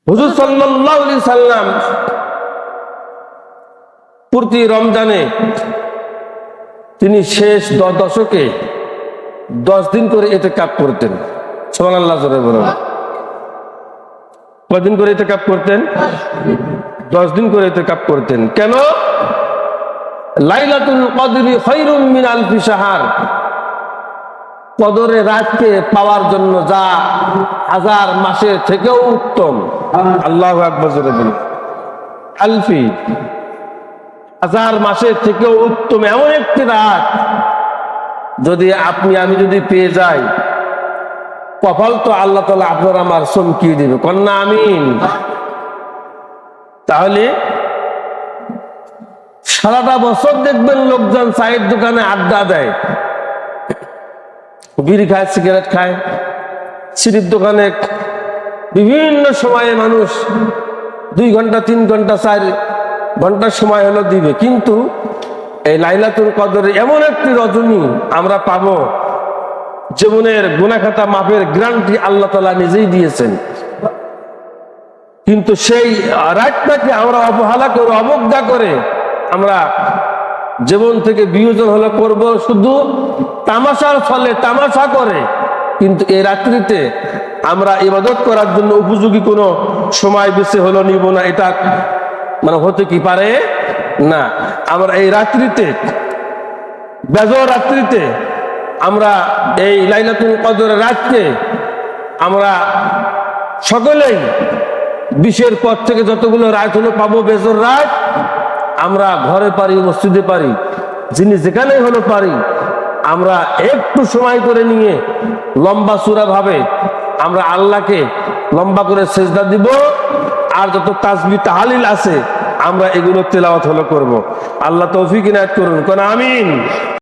হুজুর সাল্লাল্লাহু আলাইহি সাল্লাম প্রতি রমজানে তিনি শেষ দশকে 10 দিন করে ইতিকাফ করতেন। সুবহানাল্লাহ জোরে বলুন। কয়দিন করে ইতিকাফ করতেন? 10 দিন করে ইতিকাফ করতেন। কেন? লাইলাতুল কদরি খায়রুম মিন আলফি শাহর, কদরের রাতকে পাওয়ার জন্য যা হাজার মাসের থেকেও উত্তম। আল্লাহু আকবার জোরে বলুন। আলফি, হাজার মাসের থেকেও উত্তম এমন একটি রাত যদি আমি যদি পেয়ে যাই, কপাল তো আল্লাহ তাআলা আপনার আমার চমকিয়ে দিবে। কন্যা আমিন। তাহলে সারাটা বছর দেখবেন লোকজন চায়ের দোকানে আড্ডা দেয়, বিড়ি খায়, সিগারেট খায়, সিঁড়ির দোকানে বিভিন্ন সময়ে মানুষ 2 ঘন্টা 3 ঘন্টা 4 ঘন্টার সময় হলো দিবে, কিন্তু এই লাইলাতুল কদরে এমন একটি রজনী আমরা পাবো, জীবনের গুনাহ খাতা মাফের গ্যারান্টি আল্লাহ তাআলা নিজেই দিয়েছেন। কিন্তু সেই রাতটাকে আমরা অবহেলা করে, অবজ্ঞা করে আমরা জীবন থেকে বিয়োজন হলো করব শুধু তামাশার ফলে, তামাশা করে। কিন্তু এই রাত্রিতে আমরা ইবাদত করার জন্য উপযোগী কোনো সময় বেছে হলো নিব না, এটা মানে হতে কি পারে না। আমরা এই রাত্রিতে, বেজর রাত্রিতে আমরা এই লাইলাতুল কদরের রাতকে আমরা সকলেই 20-এর পর থেকে যতগুলো রাত হলো পাবো বেজর রাত, আমরা ঘরে পারি, মসজিদে পারি, যিনি যেখানেই হলো পারি, আমরা একটু সময় করে নিয়ে লম্বা সূরা ভাবে আমরা আল্লাহকে লম্বা করে সেজদা দিব, আর যত তাসবিহ তাহলিল আছে আমরা এগুলো তেলাওয়াত হলো করব। আল্লাহ তৌফিক ইনায়াত করুন। কোন আমিন।